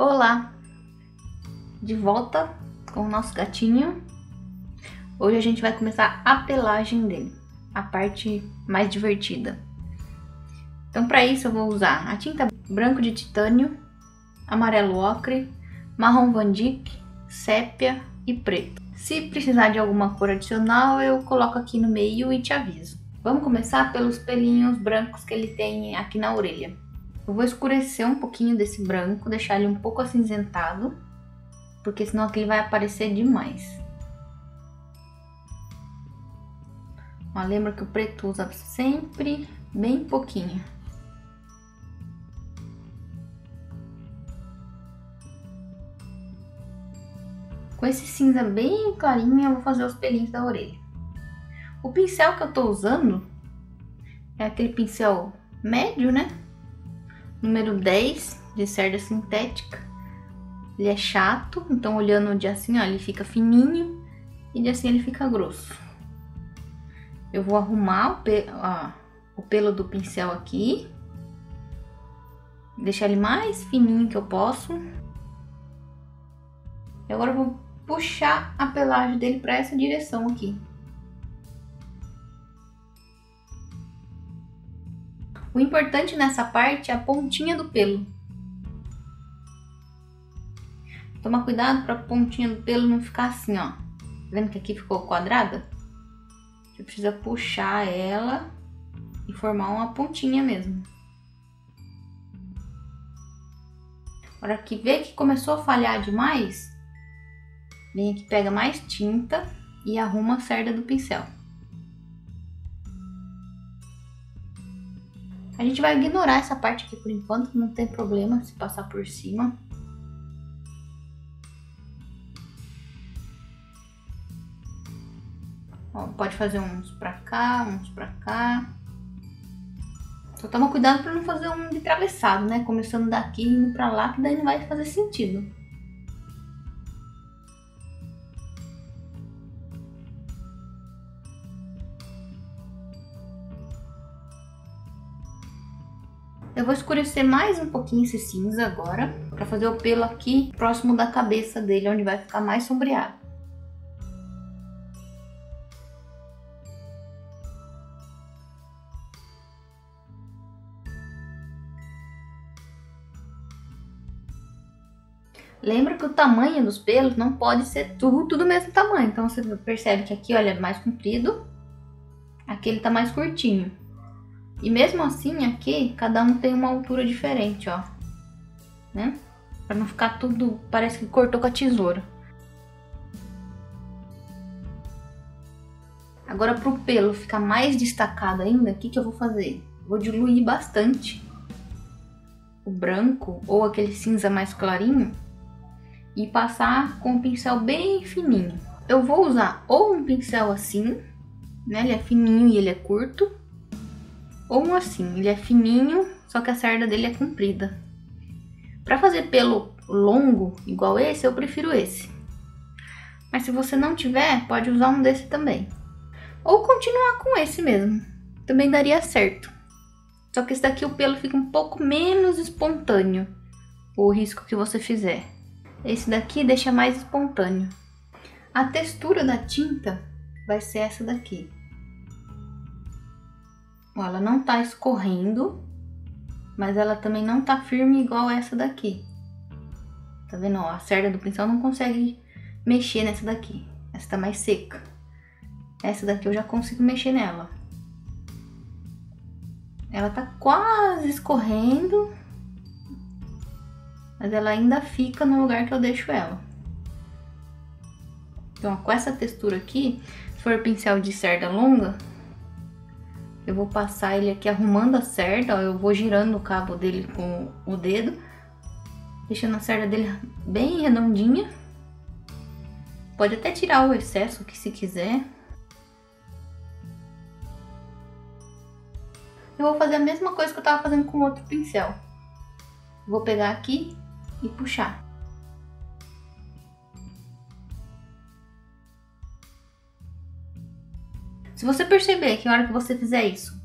Olá! De volta com o nosso gatinho. Hoje a gente vai começar a pelagem dele, a parte mais divertida. Então para isso eu vou usar a tinta branco de titânio, amarelo ocre, marrom Van Dyck, sépia e preto. Se precisar de alguma cor adicional eu coloco aqui no meio e te aviso. Vamos começar pelos pelinhos brancos que ele tem aqui na orelha. Eu vou escurecer um pouquinho desse branco, deixar ele um pouco acinzentado, porque senão aqui ele vai aparecer demais. Ó, lembra que o preto usa sempre bem pouquinho. Com esse cinza bem clarinho eu vou fazer os pelinhos da orelha. O pincel que eu tô usando é aquele pincel médio, né? Número 10 de cerda sintética. Ele é chato, então olhando de assim, ó, ele fica fininho e de assim ele fica grosso. Eu vou arrumar o pelo do pincel aqui, deixar ele mais fininho que eu posso. E agora eu vou puxar a pelagem dele para essa direção aqui. O importante nessa parte é a pontinha do pelo. Toma cuidado para a pontinha do pelo não ficar assim, ó. Tá vendo que aqui ficou quadrada? Você precisa puxar ela e formar uma pontinha mesmo. Agora que vê que começou a falhar demais, vem aqui, pega mais tinta e arruma a cerda do pincel. A gente vai ignorar essa parte aqui por enquanto, não tem problema se passar por cima. Ó, pode fazer uns pra cá, uns pra cá. Só toma cuidado pra não fazer um de travessado, né? Começando daqui e indo pra lá, que daí não vai fazer sentido. Eu vou escurecer mais um pouquinho esse cinza agora, pra fazer o pelo aqui próximo da cabeça dele, onde vai ficar mais sombreado. Lembra que o tamanho dos pelos não pode ser tudo do mesmo tamanho. Então você percebe que aqui, olha, é mais comprido, aqui ele tá mais curtinho. E mesmo assim aqui, cada um tem uma altura diferente, ó. Né? Pra não ficar tudo, parece que cortou com a tesoura. Agora pro pelo ficar mais destacado ainda, o que que eu vou fazer? Vou diluir bastante o branco ou aquele cinza mais clarinho e passar com um pincel bem fininho. Eu vou usar ou um pincel assim, né? Ele é fininho e ele é curto. Ou um assim, ele é fininho, só que a cerda dele é comprida. Pra fazer pelo longo, igual esse, eu prefiro esse. Mas se você não tiver, pode usar um desse também. Ou continuar com esse mesmo, também daria certo. Só que esse daqui o pelo fica um pouco menos espontâneo, o risco que você fizer. Esse daqui deixa mais espontâneo. A textura da tinta vai ser essa daqui. Ó, ela não tá escorrendo, mas ela também não tá firme igual essa daqui. Tá vendo? Ó, a cerda do pincel não consegue mexer nessa daqui. Essa tá mais seca. Essa daqui eu já consigo mexer nela. Ela tá quase escorrendo, mas ela ainda fica no lugar que eu deixo ela. Então, ó, com essa textura aqui, se for pincel de cerda longa, eu vou passar ele aqui arrumando a cerda, ó, eu vou girando o cabo dele com o dedo, deixando a cerda dele bem redondinha. Pode até tirar o excesso aqui se quiser. Eu vou fazer a mesma coisa que eu tava fazendo com o outro pincel. Vou pegar aqui e puxar. Se você perceber que na hora que você fizer isso,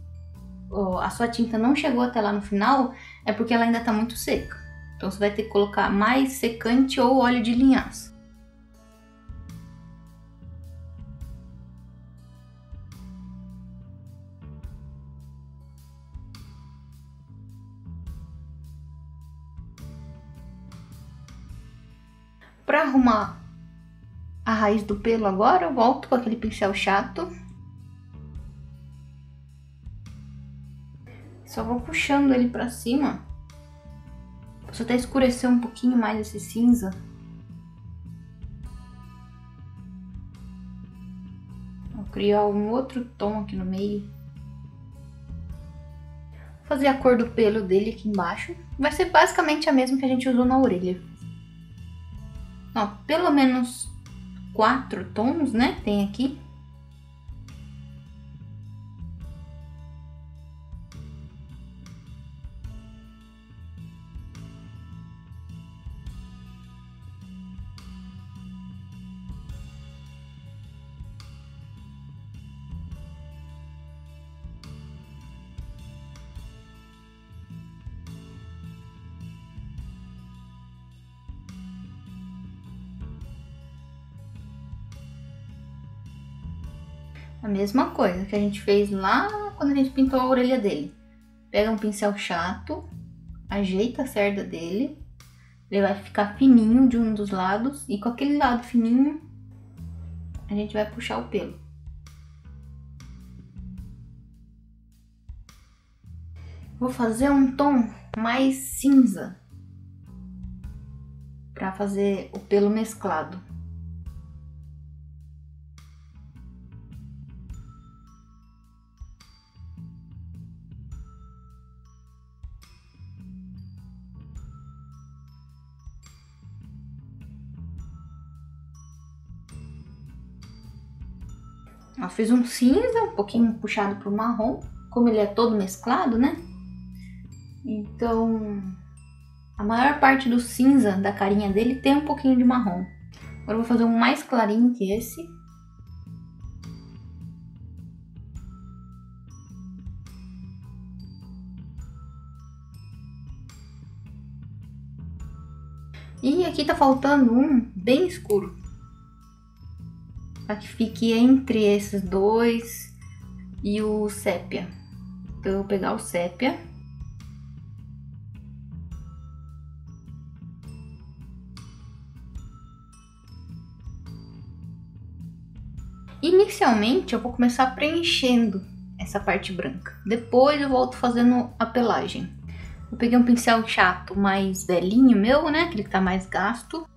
a sua tinta não chegou até lá no final, é porque ela ainda tá muito seca. Então você vai ter que colocar mais secante ou óleo de linhaça. Para arrumar a raiz do pelo agora, eu volto com aquele pincel chato. Só vou puxando ele para cima. Posso até escurecer um pouquinho mais esse cinza. Vou criar um outro tom aqui no meio. Vou fazer a cor do pelo dele aqui embaixo. Vai ser basicamente a mesma que a gente usou na orelha. Ó, pelo menos 4 tons, né? Tem aqui. A mesma coisa que a gente fez lá quando a gente pintou a orelha dele. Pega um pincel chato, ajeita a cerda dele, ele vai ficar fininho de um dos lados e com aquele lado fininho a gente vai puxar o pelo. Vou fazer um tom mais cinza para fazer o pelo mesclado. Eu fiz um cinza, um pouquinho puxado pro marrom, como ele é todo mesclado, né? Então, a maior parte do cinza da carinha dele tem um pouquinho de marrom. Agora eu vou fazer um mais clarinho que esse. E aqui tá faltando um bem escuro. Para que fique entre esses dois e o sépia. Então eu vou pegar o sépia. Inicialmente eu vou começar preenchendo essa parte branca. Depois eu volto fazendo a pelagem. Eu peguei um pincel chato mais velhinho meu, né? Aquele que tá mais gasto.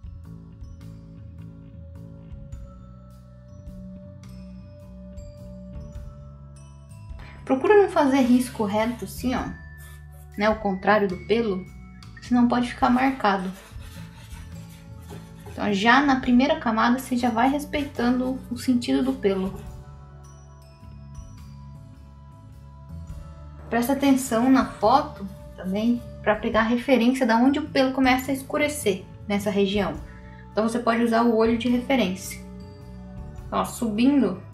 Procura não fazer risco reto assim, ó, né, o contrário do pelo, senão pode ficar marcado. Então já na primeira camada você já vai respeitando o sentido do pelo. Presta atenção na foto também para pegar a referência da onde o pelo começa a escurecer nessa região. Então você pode usar o olho de referência. Ó, subindo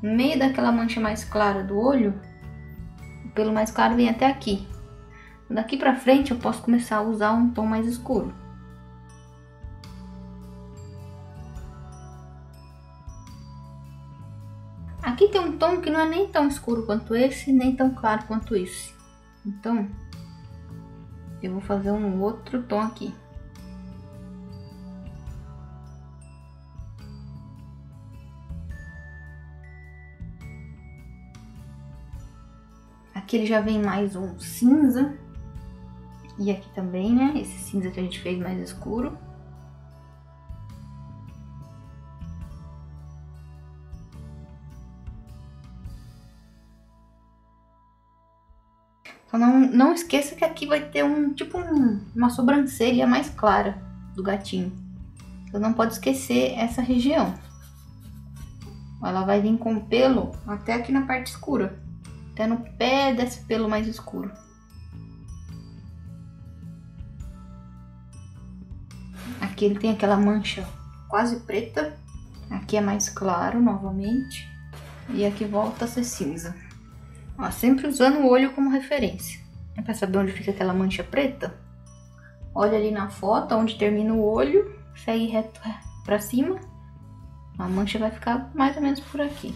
no meio daquela mancha mais clara do olho, o pelo mais claro vem até aqui. Daqui pra frente eu posso começar a usar um tom mais escuro. Aqui tem um tom que não é nem tão escuro quanto esse, nem tão claro quanto esse. Então, eu vou fazer um outro tom aqui. Aqui ele já vem mais um cinza. E aqui também, né? Esse cinza que a gente fez mais escuro. Então não esqueça que aqui vai ter uma sobrancelha mais clara do gatinho. Então não pode esquecer essa região. Ela vai vir com o pelo até aqui na parte escura. Até no pé desse pelo mais escuro. Aqui ele tem aquela mancha quase preta. Aqui é mais claro novamente. E aqui volta a ser cinza. Ó, sempre usando o olho como referência. Para saber onde fica aquela mancha preta, Olha ali na foto onde termina o olho, segue reto pra cima. A mancha vai ficar mais ou menos por aqui.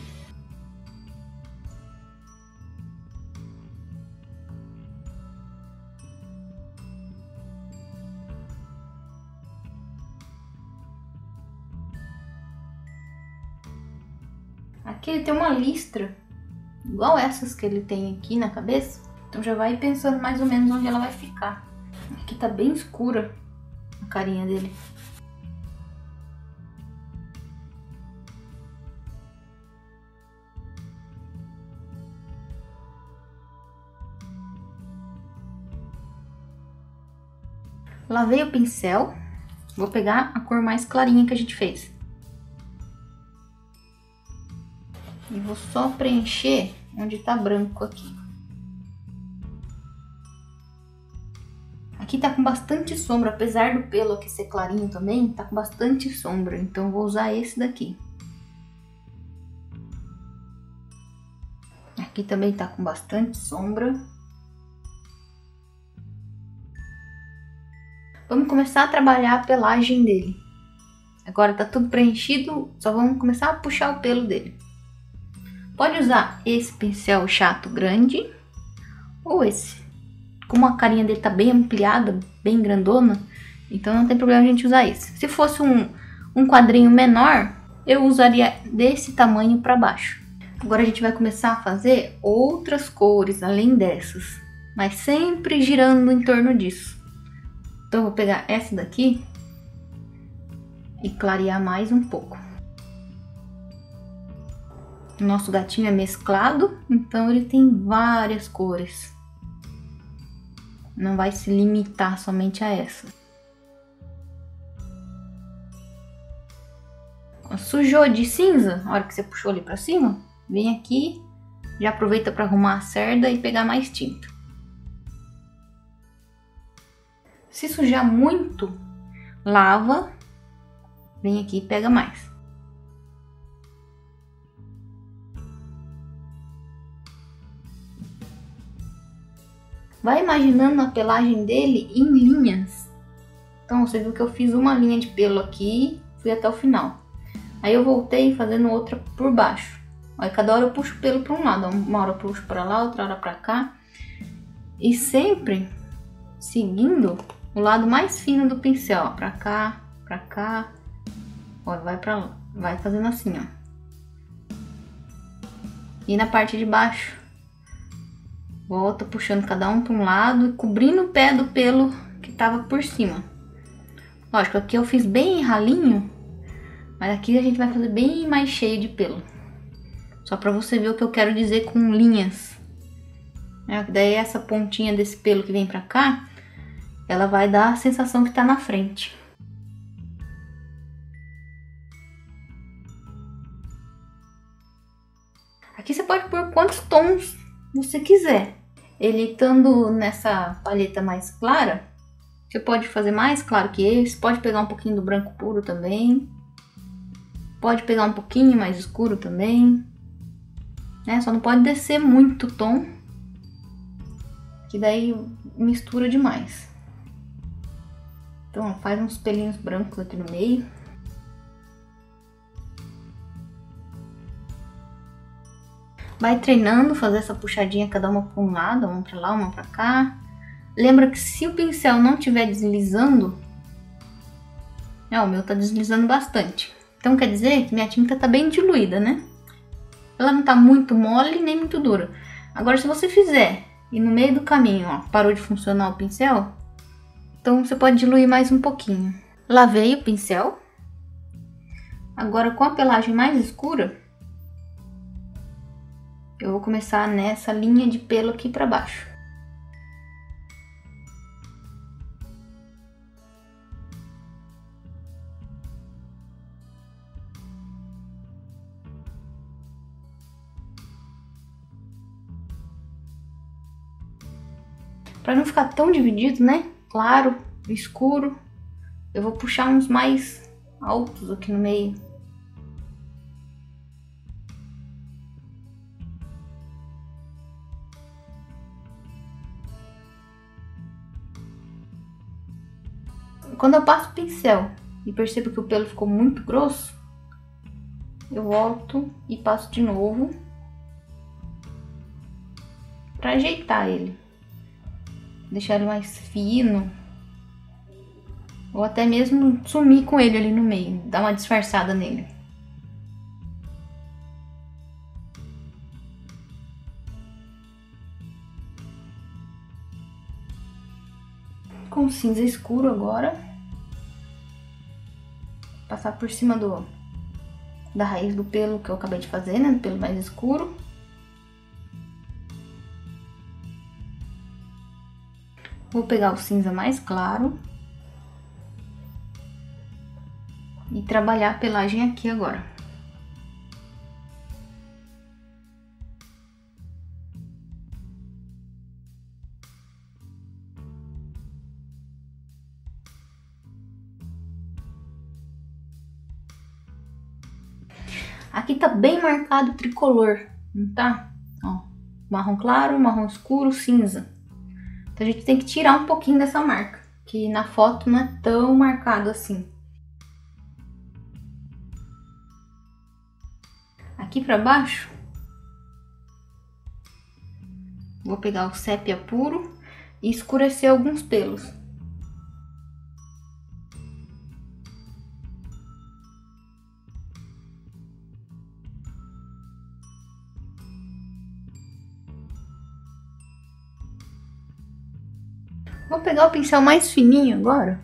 Aqui ele tem uma listra, igual essas que ele tem aqui na cabeça. Então já vai pensando mais ou menos onde ela vai ficar. Aqui tá bem escura a carinha dele. Lavei o pincel, vou pegar a cor mais clarinha que a gente fez. E vou só preencher onde tá branco aqui. Aqui tá com bastante sombra, apesar do pelo aqui ser clarinho também, tá com bastante sombra, então eu vou usar esse daqui. Aqui também tá com bastante sombra. Vamos começar a trabalhar a pelagem dele. Agora tá tudo preenchido, só vamos começar a puxar o pelo dele. Pode usar esse pincel chato grande ou esse. Como a carinha dele tá bem ampliada, bem grandona, então não tem problema a gente usar esse. Se fosse um quadrinho menor, eu usaria desse tamanho para baixo. Agora a gente vai começar a fazer outras cores além dessas, mas sempre girando em torno disso. Então eu vou pegar essa daqui e clarear mais um pouco. O nosso gatinho é mesclado, então ele tem várias cores. Não vai se limitar somente a essa. Sujou de cinza, a hora que você puxou ali pra cima, vem aqui, já aproveita para arrumar a cerda e pegar mais tinta. Se sujar muito, lava, vem aqui e pega mais. Vai imaginando a pelagem dele em linhas. Então você viu que eu fiz uma linha de pelo aqui, fui até o final. Aí eu voltei fazendo outra por baixo. Aí cada hora eu puxo o pelo para um lado, uma hora eu puxo para lá, outra hora para cá. E sempre seguindo o lado mais fino do pincel, ó, para cá, para cá. Ó, vai para lá, vai fazendo assim, ó. E na parte de baixo, volta puxando cada um para um lado e cobrindo o pé do pelo que tava por cima. Lógico, aqui eu fiz bem ralinho, mas aqui a gente vai fazer bem mais cheio de pelo. Só para você ver o que eu quero dizer com linhas. Daí essa pontinha desse pelo que vem pra cá, ela vai dar a sensação que tá na frente. Aqui você pode pôr quantos tons você quiser. Ele estando nessa paleta mais clara, você pode fazer mais claro que esse, pode pegar um pouquinho do branco puro também. Pode pegar um pouquinho mais escuro também. Só não pode descer muito o tom, que daí mistura demais. Então faz uns pelinhos brancos aqui no meio. Vai treinando, fazer essa puxadinha cada uma para um lado, uma para lá, uma para cá. Lembra que se o pincel não estiver deslizando, o meu tá deslizando bastante. Então quer dizer que minha tinta tá bem diluída, né? Ela não tá muito mole nem muito dura. Agora se você fizer e no meio do caminho, ó, parou de funcionar o pincel, então você pode diluir mais um pouquinho. Lavei o pincel. Agora com a pelagem mais escura, eu vou começar nessa linha de pelo aqui pra baixo. Pra não ficar tão dividido, né? Claro, escuro, eu vou puxar uns mais altos aqui no meio. Quando eu passo o pincel e percebo que o pelo ficou muito grosso, eu volto e passo de novo para ajeitar ele, deixar ele mais fino, ou até mesmo sumir com ele ali no meio, dar uma disfarçada nele. Com cinza escuro agora, passar por cima da raiz do pelo que eu acabei de fazer, né, do pelo mais escuro. Vou pegar o cinza mais claro e trabalhar a pelagem aqui agora. Aqui tá bem marcado o tricolor, não tá? Ó, marrom claro, marrom escuro, cinza. Então a gente tem que tirar um pouquinho dessa marca, que na foto não é tão marcado assim. Aqui pra baixo, vou pegar o sépia puro e escurecer alguns pelos. Vou pegar o pincel mais fininho agora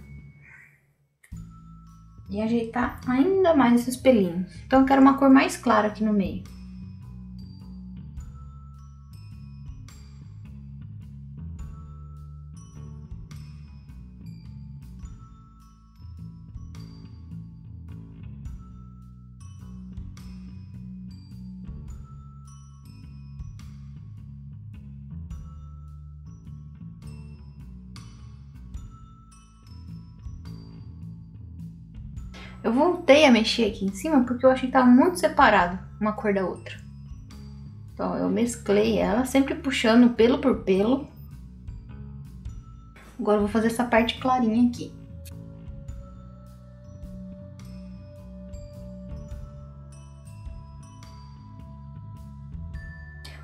e ajeitar ainda mais esses pelinhos. Então eu quero uma cor mais clara aqui no meio. Eu voltei a mexer aqui em cima porque eu achei que estava muito separado uma cor da outra. Então eu mesclei ela, sempre puxando pelo por pelo. Agora eu vou fazer essa parte clarinha aqui.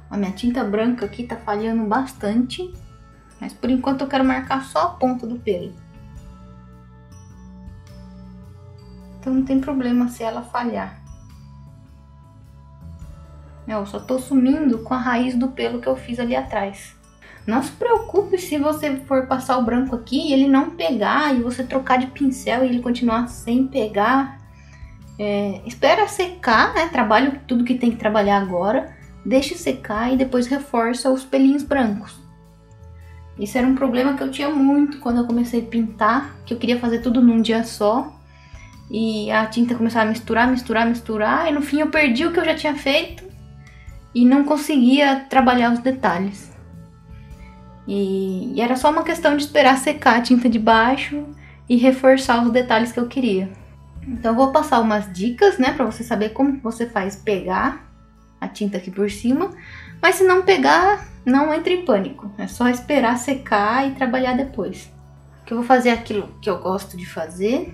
A minha tinta branca aqui tá falhando bastante, mas por enquanto eu quero marcar só a ponta do pelo. Então não tem problema se ela falhar. Eu só tô sumindo com a raiz do pelo que eu fiz ali atrás. Não se preocupe se você for passar o branco aqui e ele não pegar, e você trocar de pincel e ele continuar sem pegar. Espera secar, né? Trabalha tudo que tem que trabalhar agora. Deixe secar e depois reforça os pelinhos brancos. Isso era um problema que eu tinha muito quando eu comecei a pintar, que eu queria fazer tudo num dia só. E a tinta começava a misturar, e no fim eu perdi o que eu já tinha feito e não conseguia trabalhar os detalhes. E era só uma questão de esperar secar a tinta de baixo e reforçar os detalhes que eu queria. Então eu vou passar umas dicas, né, pra você saber como você faz pegar a tinta aqui por cima. Mas se não pegar, não entre em pânico. É só esperar secar e trabalhar depois. Que eu vou fazer aquilo que eu gosto de fazer.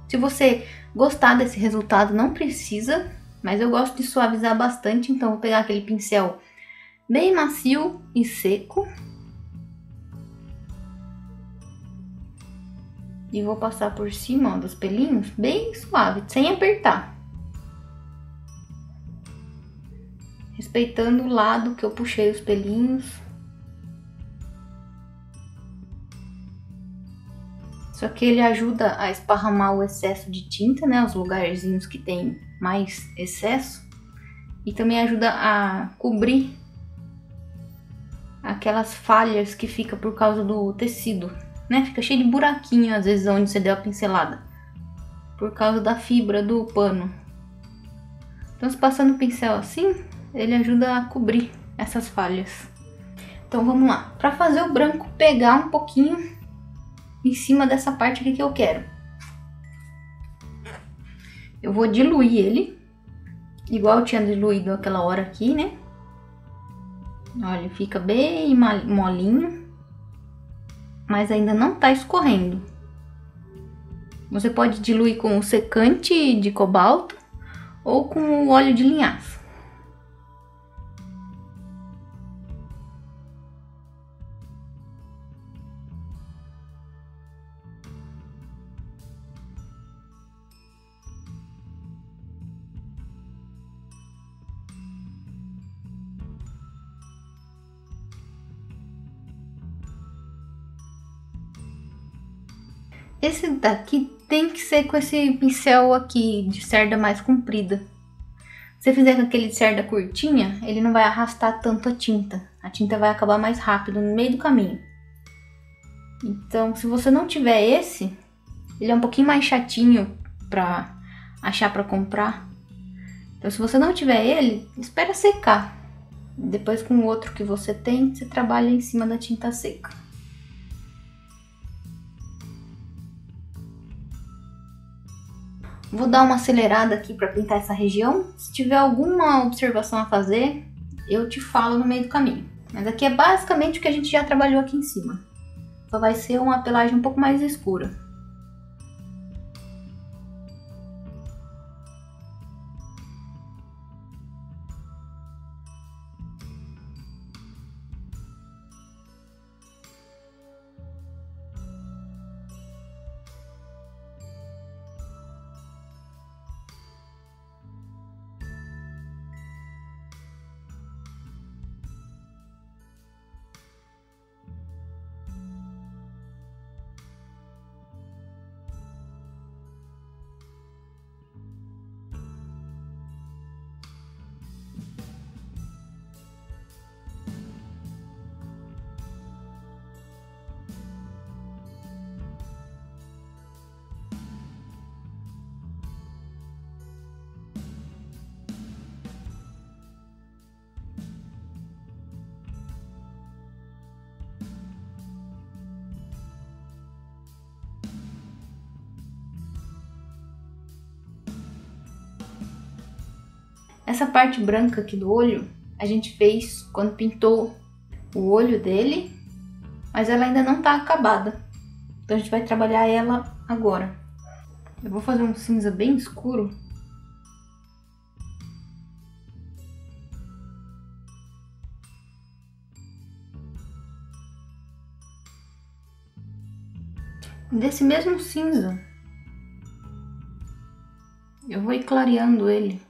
Se você gostar desse resultado, não precisa, mas eu gosto de suavizar bastante, então vou pegar aquele pincel bem macio e seco. E vou passar por cima, ó, dos pelinhos, bem suave, sem apertar. Respeitando o lado que eu puxei os pelinhos. Só que ele ajuda a esparramar o excesso de tinta, né? Os lugarzinhos que tem mais excesso. E também ajuda a cobrir aquelas falhas que fica por causa do tecido, né? Fica cheio de buraquinho às vezes onde você deu a pincelada, por causa da fibra do pano. Então, se passando o pincel assim, ele ajuda a cobrir essas falhas. Então vamos lá. Para fazer o branco pegar um pouquinho em cima dessa parte aqui que eu quero, eu vou diluir ele, igual eu tinha diluído aquela hora aqui, né? Olha, ele fica bem molinho, mas ainda não tá escorrendo. Você pode diluir com o secante de cobalto ou com o óleo de linhaça. Esse daqui tem que ser com esse pincel aqui de cerda mais comprida. Se você fizer com aquele de cerda curtinha, ele não vai arrastar tanto a tinta. A tinta vai acabar mais rápido no meio do caminho. Então, se você não tiver esse, ele é um pouquinho mais chatinho pra achar pra comprar. Então, se você não tiver ele, espera secar. Depois, com o outro que você tem, você trabalha em cima da tinta seca. Vou dar uma acelerada aqui para pintar essa região. Se tiver alguma observação a fazer, eu te falo no meio do caminho. Mas aqui é basicamente o que a gente já trabalhou aqui em cima. Só vai ser uma pelagem um pouco mais escura. Essa parte branca aqui do olho, a gente fez quando pintou o olho dele, mas ela ainda não tá acabada. Então a gente vai trabalhar ela agora. Eu vou fazer um cinza bem escuro. Desse mesmo cinza, eu vou ir clareando ele.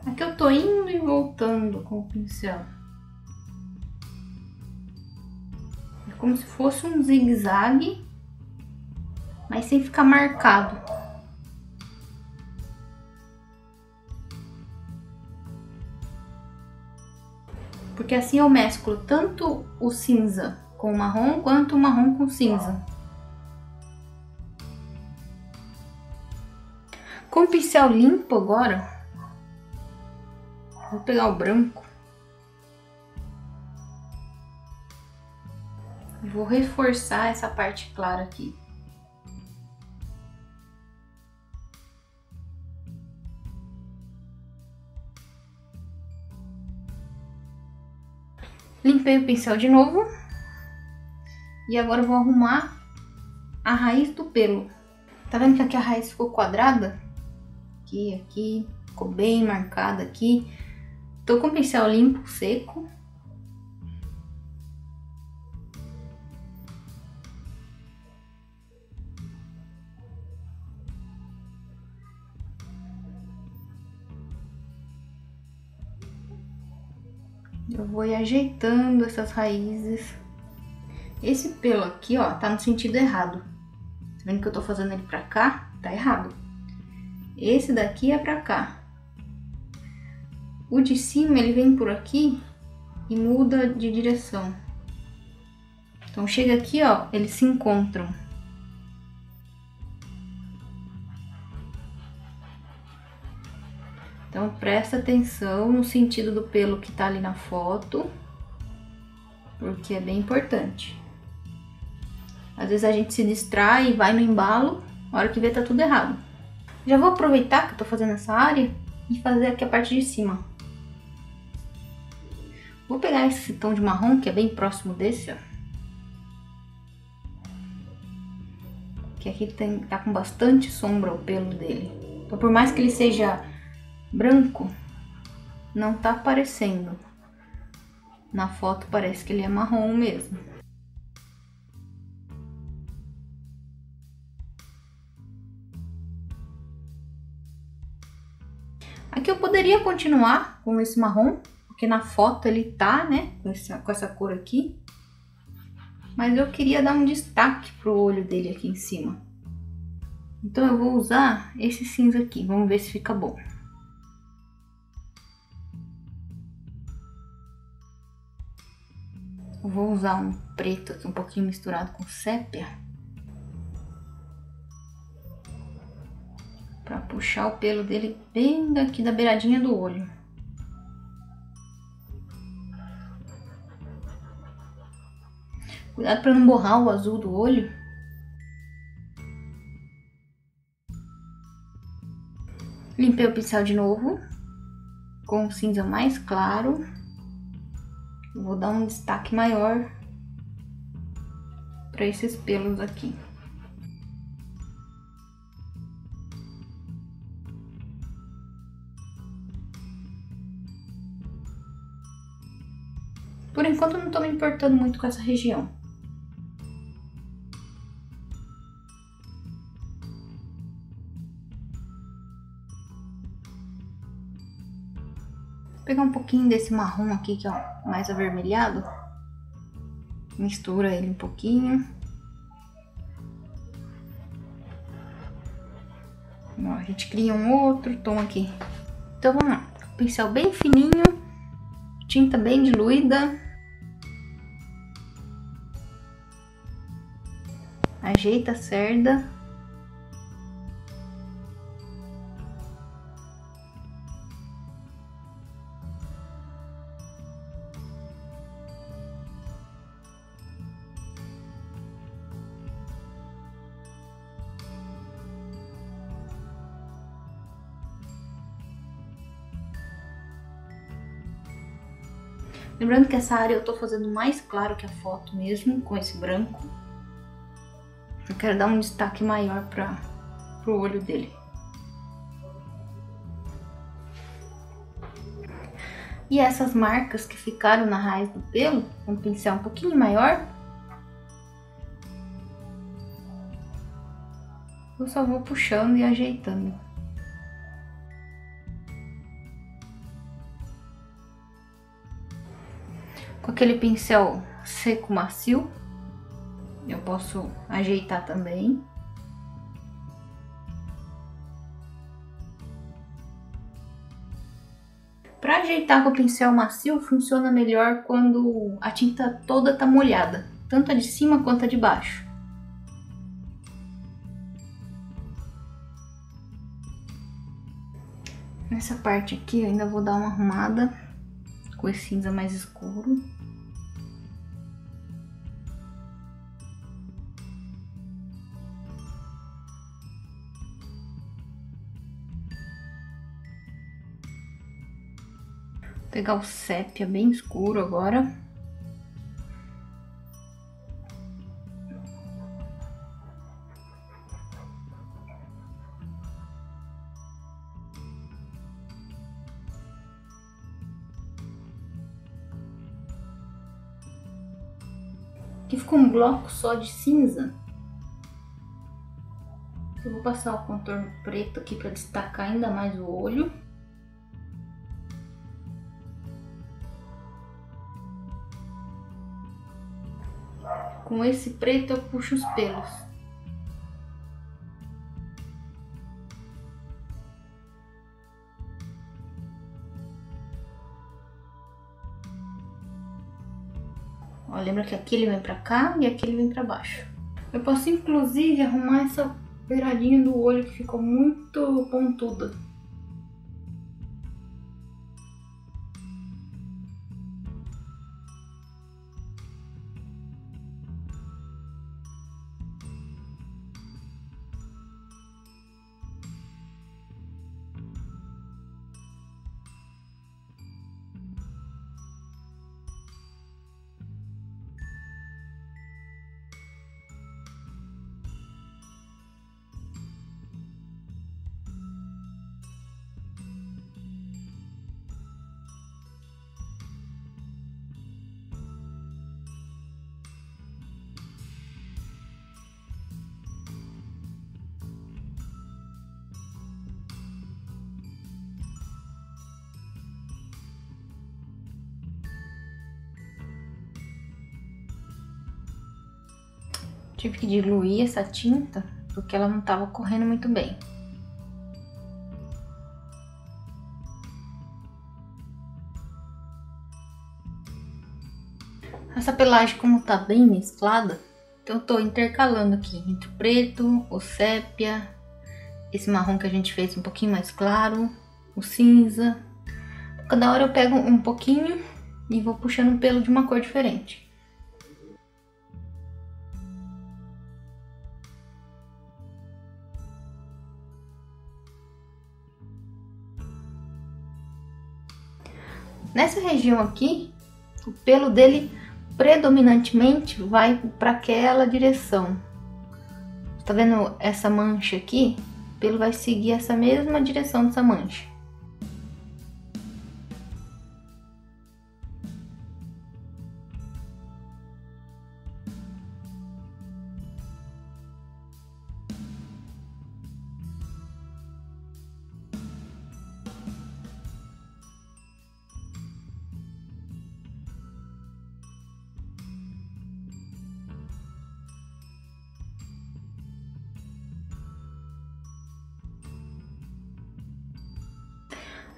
Aqui eu tô indo e voltando com o pincel. É como se fosse um zigue-zague, mas sem ficar marcado. Porque assim eu mesclo tanto o cinza com o marrom, quanto o marrom com cinza. Com o pincel limpo agora, vou pegar o branco e vou reforçar essa parte clara aqui. Limpei o pincel de novo e agora eu vou arrumar a raiz do pelo. Tá vendo que aqui a raiz ficou quadrada? Aqui, ficou bem marcada aqui. Tô com o pincel limpo, seco. Eu vou ir ajeitando essas raízes. Esse pelo aqui, ó, tá no sentido errado. Tá vendo que eu tô fazendo ele pra cá? Tá errado. Esse daqui é pra cá. O de cima, ele vem por aqui e muda de direção. Então, chega aqui, ó, eles se encontram. Então, presta atenção no sentido do pelo que tá ali na foto, porque é bem importante. Às vezes a gente se distrai e vai no embalo, a hora que vê tá tudo errado. Já vou aproveitar que eu tô fazendo essa área e fazer aqui a parte de cima. Vou pegar esse tom de marrom, que é bem próximo desse, ó. Que aqui tá com bastante sombra o pelo dele. Então, por mais que ele seja branco, não tá aparecendo. Na foto parece que ele é marrom mesmo. Aqui eu poderia continuar com esse marrom, porque na foto ele tá, né, com essa cor aqui. Mas eu queria dar um destaque pro olho dele aqui em cima. Então eu vou usar esse cinza aqui, vamos ver se fica bom. Eu vou usar um preto aqui, um pouquinho misturado com sépia. Pra puxar o pelo dele bem daqui da beiradinha do olho. Cuidado para não borrar o azul do olho. Limpei o pincel de novo, com o cinza mais claro. Vou dar um destaque maior para esses pelos aqui. Por enquanto eu não estou me importando muito com essa região. Vou pegar um pouquinho desse marrom aqui, que é mais avermelhado. Mistura ele um pouquinho. Ó, a gente cria um outro tom aqui. Então vamos lá. Pincel bem fininho, tinta bem diluída. Ajeita a cerda. Lembrando que essa área eu tô fazendo mais claro que a foto mesmo, com esse branco. Eu quero dar um destaque maior pro olho dele. E essas marcas que ficaram na raiz do pelo, com um pincel um pouquinho maior, eu só vou puxando e ajeitando. Com aquele pincel seco macio, eu posso ajeitar também. Para ajeitar com o pincel macio, funciona melhor quando a tinta toda tá molhada, tanto a de cima quanto a de baixo. Nessa parte aqui eu ainda vou dar uma arrumada com esse cinza mais escuro. Vou pegar o sépia bem escuro agora. Aqui ficou um bloco só de cinza. Eu vou passar o contorno preto aqui para destacar ainda mais o olho. Com esse preto eu puxo os pelos. Ó, lembra que aqui ele vem pra cá e aqui ele vem pra baixo. Eu posso inclusive arrumar essa beiradinha do olho que ficou muito pontuda. Tive que diluir essa tinta porque ela não estava correndo muito bem. Essa pelagem, como tá bem mesclada, então eu tô intercalando aqui entre o preto, o sépia, esse marrom que a gente fez um pouquinho mais claro, o cinza. Cada hora eu pego um pouquinho e vou puxando um pelo de uma cor diferente. Nessa região aqui, o pelo dele predominantemente vai para aquela direção. Tá vendo essa mancha aqui? O pelo vai seguir essa mesma direção dessa mancha.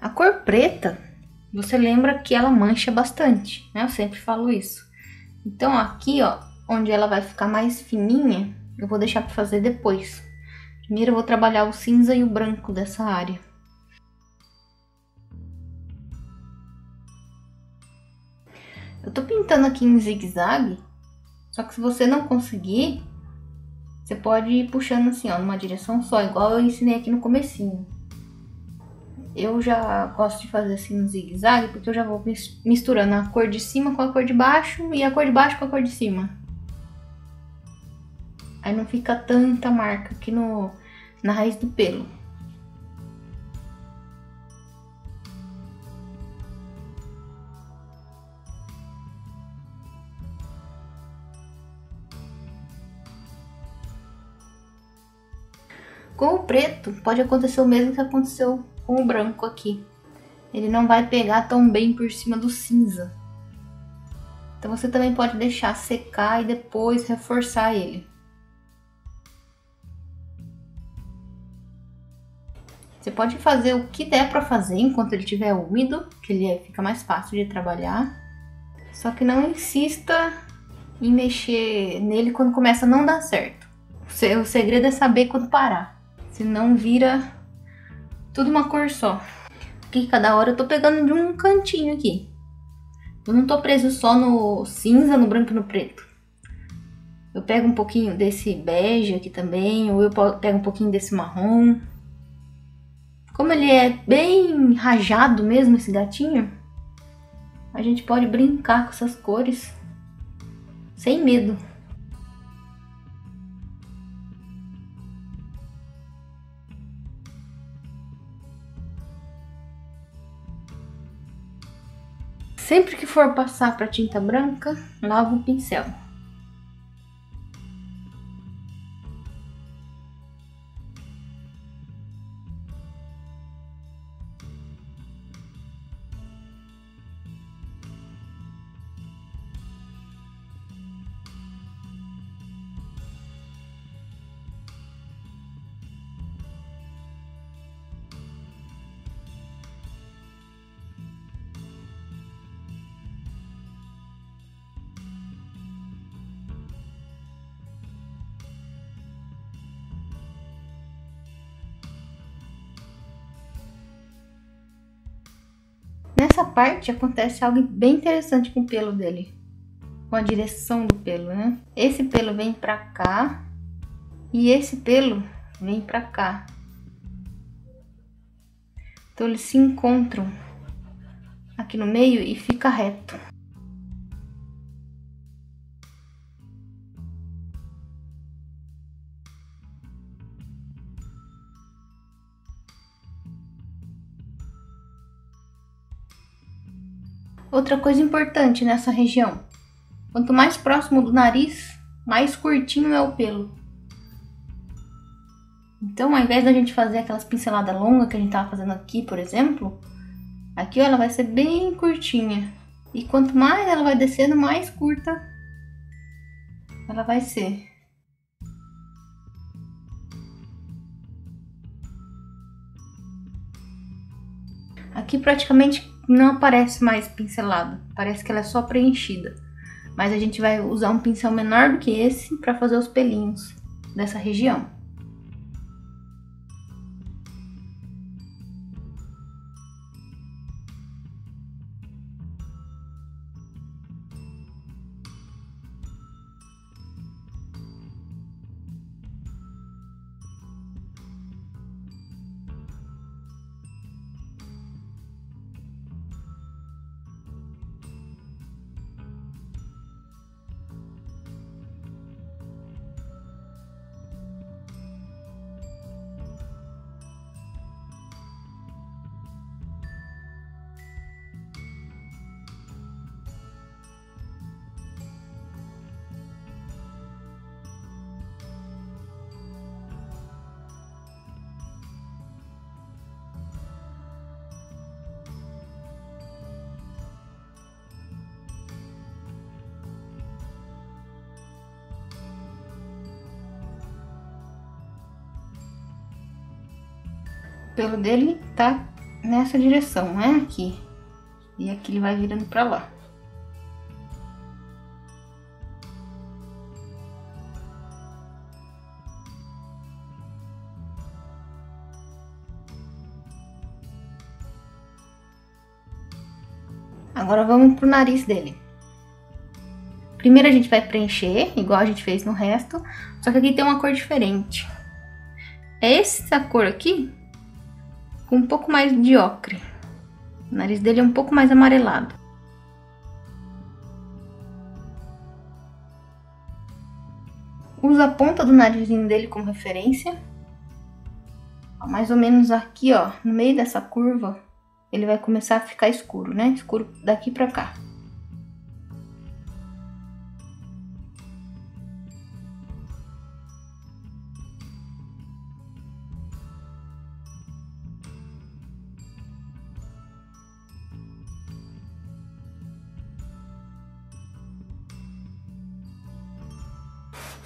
A cor preta, você lembra que ela mancha bastante, né? Eu sempre falo isso. Então aqui, ó, onde ela vai ficar mais fininha, eu vou deixar para fazer depois. Primeiro eu vou trabalhar o cinza e o branco dessa área. Eu tô pintando aqui em zigue-zague, só que se você não conseguir, você pode ir puxando assim, ó, numa direção só, igual eu ensinei aqui no comecinho. Eu já gosto de fazer assim no zigue-zague, porque eu já vou misturando a cor de cima com a cor de baixo e a cor de baixo com a cor de cima. Aí não fica tanta marca aqui na raiz do pelo. Com o preto, pode acontecer o mesmo que aconteceu com o branco aqui. Ele não vai pegar tão bem por cima do cinza. Então você também pode deixar secar e depois reforçar ele. Você pode fazer o que der para fazer enquanto ele estiver úmido, que ele fica mais fácil de trabalhar. Só que não insista em mexer nele quando começa a não dar certo. O segredo é saber quando parar, senão vira tudo uma cor só. Aqui cada hora eu tô pegando de um cantinho aqui. Eu não tô preso só no cinza, no branco e no preto. Eu pego um pouquinho desse bege aqui também, ou eu pego um pouquinho desse marrom. Como ele é bem rajado mesmo, esse gatinho, a gente pode brincar com essas cores sem medo. Sempre que for passar para tinta branca, lava o pincel. Nessa parte acontece algo bem interessante com o pelo dele, com a direção do pelo, né? Esse pelo vem pra cá e esse pelo vem pra cá. Então eles se encontram aqui no meio e fica reto. Outra coisa importante nessa região, quanto mais próximo do nariz, mais curtinho é o pelo. Então, ao invés da gente fazer aquelas pinceladas longas que a gente tava fazendo aqui, por exemplo, aqui ó, ela vai ser bem curtinha. E quanto mais ela vai descendo, mais curta ela vai ser. Aqui praticamente não aparece mais pincelado, parece que ela é só preenchida. Mas a gente vai usar um pincel menor do que esse para fazer os pelinhos dessa região. O pelo dele tá nessa direção, né? Aqui. E aqui ele vai virando pra lá. Agora vamos pro nariz dele. Primeiro a gente vai preencher, igual a gente fez no resto, só que aqui tem uma cor diferente. É essa cor aqui, com um pouco mais de ocre. O nariz dele é um pouco mais amarelado. Usa a ponta do narizinho dele como referência. Ó, mais ou menos aqui, ó, no meio dessa curva, ele vai começar a ficar escuro, né? Escuro daqui pra cá.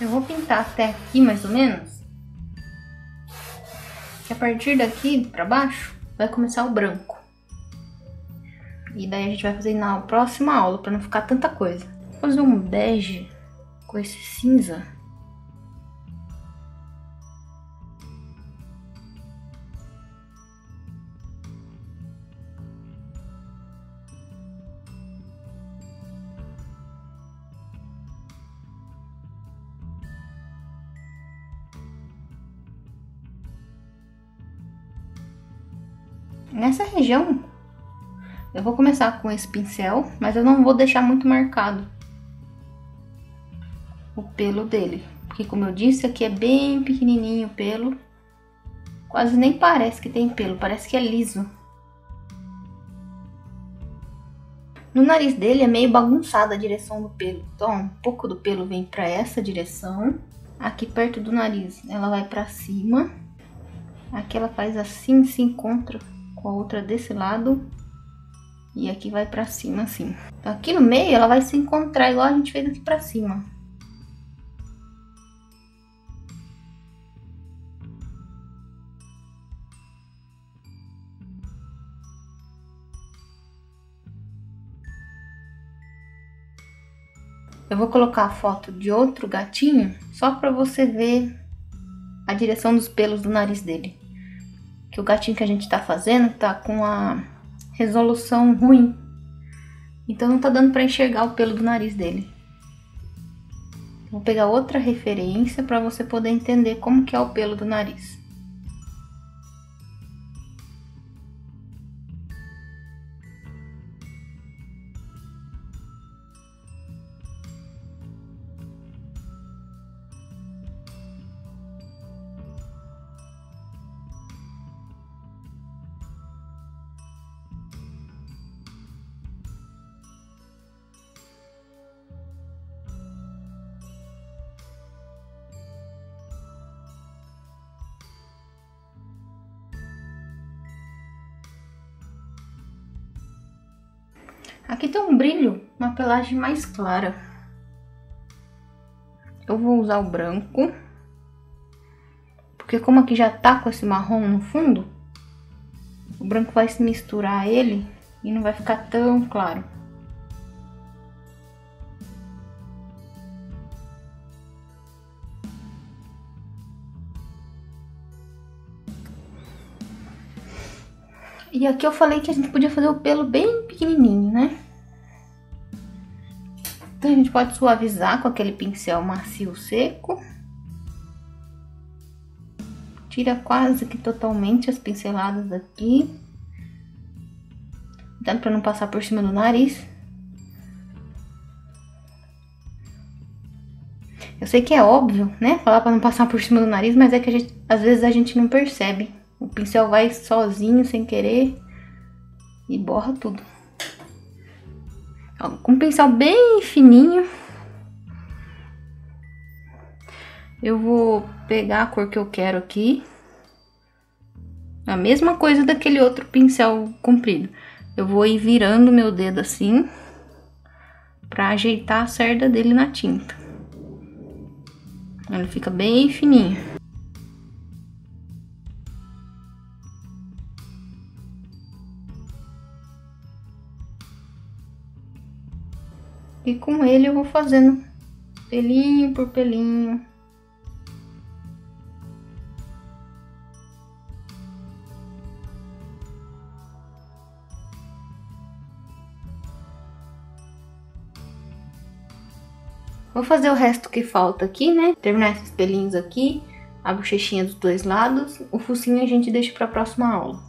Eu vou pintar até aqui, mais ou menos. Que a partir daqui pra baixo, vai começar o branco. E daí a gente vai fazer na próxima aula, pra não ficar tanta coisa. Vou fazer um bege com esse cinza. Nessa região, eu vou começar com esse pincel, mas eu não vou deixar muito marcado o pelo dele. Porque como eu disse, aqui é bem pequenininho o pelo. Quase nem parece que tem pelo, parece que é liso. No nariz dele é meio bagunçada a direção do pelo. Então, um pouco do pelo vem pra essa direção. Aqui perto do nariz, ela vai pra cima. Aqui ela faz assim, se encontra com a outra desse lado. E aqui vai pra cima, assim. Então, aqui no meio, ela vai se encontrar igual a gente fez aqui pra cima. Eu vou colocar a foto de outro gatinho, só pra você ver a direção dos pelos do nariz dele. Que o gatinho que a gente tá fazendo tá com a resolução ruim. Então não tá dando pra enxergar o pelo do nariz dele. Vou pegar outra referência pra você poder entender como que é o pelo do nariz. Aqui tem um brilho, uma pelagem mais clara. Eu vou usar o branco. Porque como aqui já tá com esse marrom no fundo, o branco vai se misturar a ele e não vai ficar tão claro. E aqui eu falei que a gente podia fazer o pelo bem pequenininho, né? Então a gente pode suavizar com aquele pincel macio seco. Tira quase que totalmente as pinceladas daqui. Cuidado para não passar por cima do nariz. Eu sei que é óbvio, né? Falar para não passar por cima do nariz, mas é que às vezes a gente não percebe. O pincel vai sozinho, sem querer, e borra tudo. Ó, com um pincel bem fininho, eu vou pegar a cor que eu quero aqui. A mesma coisa daquele outro pincel comprido. Eu vou ir virando meu dedo assim, pra ajeitar a cerda dele na tinta. Ele fica bem fininho. E com ele eu vou fazendo pelinho por pelinho. Vou fazer o resto que falta aqui, né? Terminar esses pelinhos aqui, a bochechinha dos dois lados. O focinho a gente deixa para a próxima aula.